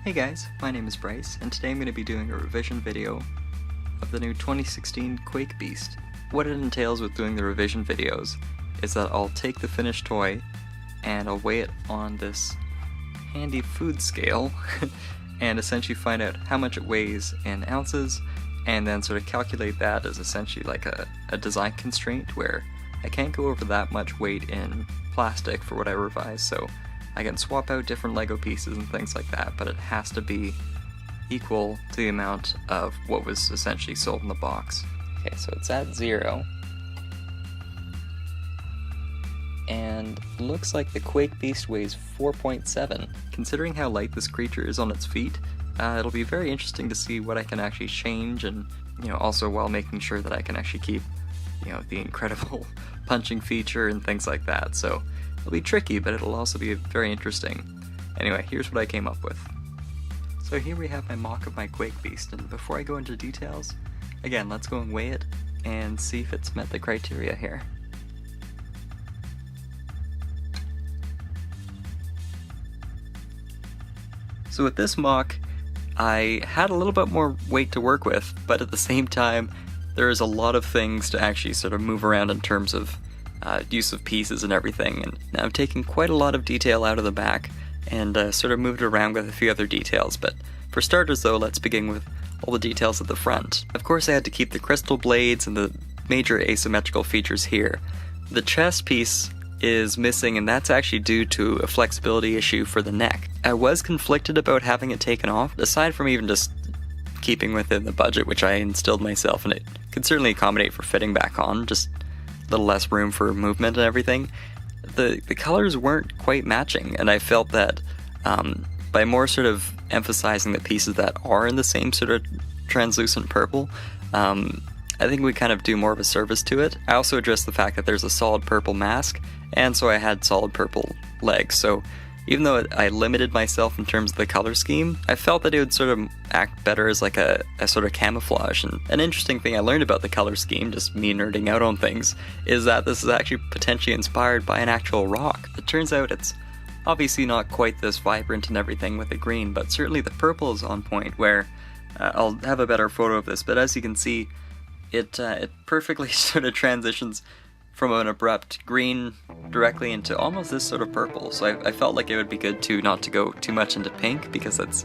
Hey guys, my name is Bryce, and today I'm going to be doing a revision video of the new 2016 Quake Beast. What it entails with doing the revision videos is that I'll take the finished toy and I'll weigh it on this handy food scale and essentially find out how much it weighs in ounces, and then sort of calculate that as essentially like a design constraint where I can't go over that much weight in plastic for what I revise, so I can swap out different Lego pieces and things like that, but it has to be equal to the amount of what was essentially sold in the box. Okay, so it's at 0. And looks like the Quake Beast weighs 4.7. Considering how light this creature is on its feet, it'll be very interesting to see what I can actually change, and also while making sure that I can actually keep the incredible punching feature and things like that. So it'll be tricky, but it'll also be very interesting. Anyway, here's what I came up with. So here we have my mock of my Quake Beast, and before I go into details, again, let's go and weigh it and see if it's met the criteria here. So with this mock, I had a little bit more weight to work with, but at the same time, there is a lot of things to actually sort of move around in terms of use of pieces and everything, and now I've taken quite a lot of detail out of the back and sort of moved it around with a few other details. But for starters though, let's begin with all the details at the front. Of course I had to keep the crystal blades and the major asymmetrical features here. The chest piece is missing, and that's actually due to a flexibility issue for the neck. I was conflicted about having it taken off, aside from even just keeping within the budget which I instilled myself, and it could certainly accommodate for fitting back on, just a little less room for movement and everything. The colors weren't quite matching, and I felt that by more sort of emphasizing the pieces that are in the same sort of translucent purple, I think we kind of do more of a service to it. I also addressed the fact that there's a solid purple mask, and so I had solid purple legs, so even though I limited myself in terms of the color scheme, I felt that it would sort of act better as like a sort of camouflage. And an interesting thing I learned about the color scheme, just me nerding out on things, is that this is actually potentially inspired by an actual rock. It turns out it's obviously not quite this vibrant and everything with the green, but certainly the purple is on point, where I'll have a better photo of this, but as you can see, it perfectly sort of transitions from an abrupt green directly into almost this sort of purple. So I felt like it would be good not to go too much into pink, because that's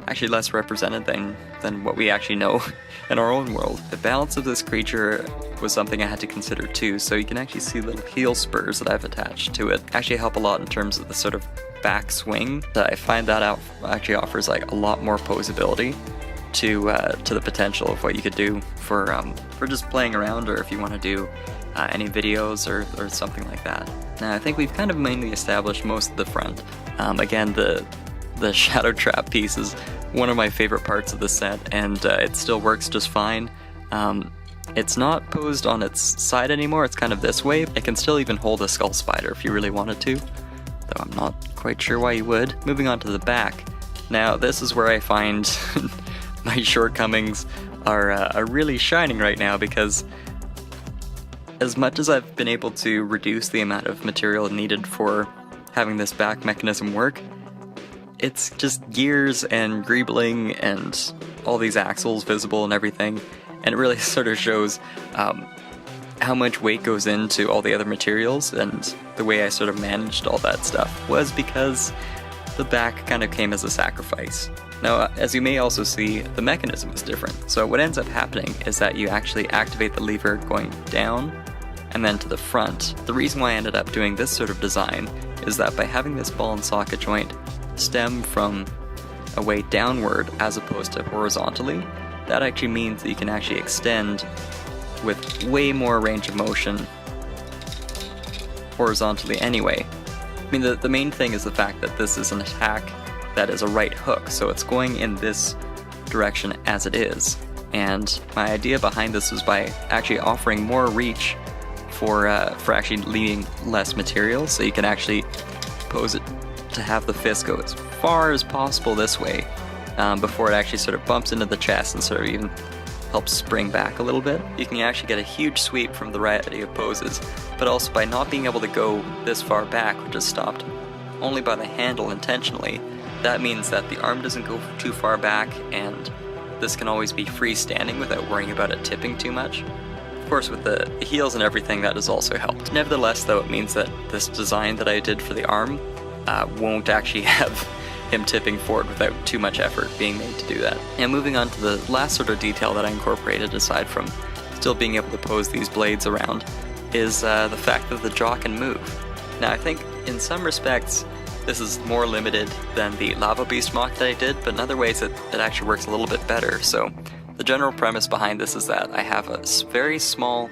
actually less represented than what we actually know in our own world. The balance of this creature was something I had to consider too, so you can actually see little heel spurs that I've attached to it actually help a lot in terms of the sort of back swing. I find that actually offers like a lot more posability to the potential of what you could do for just playing around, or if you want to do any videos or something like that. Now I think we've kind of mainly established most of the front. Again, the shadow trap piece is one of my favorite parts of the set, and it still works just fine. It's not posed on its side anymore, it's kind of this way. It can still even hold a skull spider if you really wanted to, though I'm not quite sure why you would. Moving on to the back. Now this is where I find my shortcomings are really shining right now, because as much as I've been able to reduce the amount of material needed for having this back mechanism work, it's just gears and greebling and all these axles visible and everything, and it really sort of shows how much weight goes into all the other materials, and the way I sort of managed all that stuff was because the back kind of came as a sacrifice. Now, as you may also see, the mechanism is different. So what ends up happening is that you actually activate the lever going down and then to the front. The reason why I ended up doing this sort of design is that by having this ball and socket joint stem from a way downward as opposed to horizontally, that actually means that you can actually extend with way more range of motion horizontally anyway. I mean, the main thing is the fact that this is an attack that is a right hook, so it's going in this direction as it is. And my idea behind this was by actually offering more reach for actually leaving less material, so you can actually pose it to have the fist go as far as possible this way before it actually sort of bumps into the chest and sort of even helps spring back a little bit. You can actually get a huge sweep from the variety of poses, but also by not being able to go this far back, which is stopped only by the handle intentionally, that means that the arm doesn't go too far back, and this can always be freestanding without worrying about it tipping too much. Of course, with the heels and everything, that has also helped. Nevertheless, though, it means that this design that I did for the arm won't actually have him tipping forward without too much effort being made to do that. And moving on to the last sort of detail that I incorporated, aside from still being able to pose these blades around, is the fact that the jaw can move. Now, I think in some respects this is more limited than the Lava Beast mock that I did, but in other ways it actually works a little bit better. So the general premise behind this is that I have a very small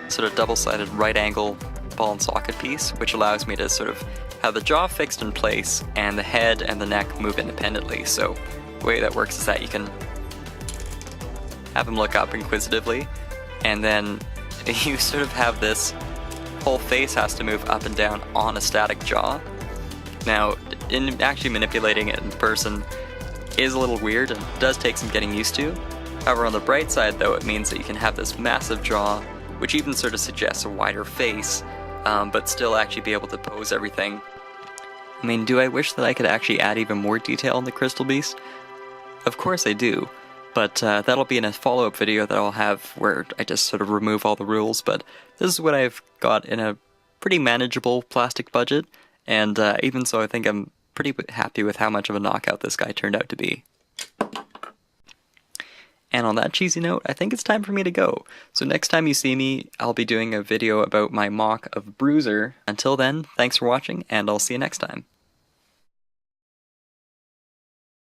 sort of double-sided right angle ball and socket piece, which allows me to sort of have the jaw fixed in place and the head and the neck move independently. So the way that works is that you can have him look up inquisitively, and then you sort of have this whole face has to move up and down on a static jaw. Now, in actually manipulating it in person is a little weird and does take some getting used to. However, on the bright side though, it means that you can have this massive jaw, which even sort of suggests a wider face, but still actually be able to pose everything. I mean, do I wish that I could actually add even more detail in the Crystal Beast? Of course I do, but that'll be in a follow-up video that I'll have where I just sort of remove all the rules, but this is what I've got in a pretty manageable plastic budget, and even so I think I'm pretty happy with how much of a knockout this guy turned out to be. And on that cheesy note, I think it's time for me to go. So next time you see me, I'll be doing a video about my mock of Bruiser. Until then, thanks for watching, and I'll see you next time.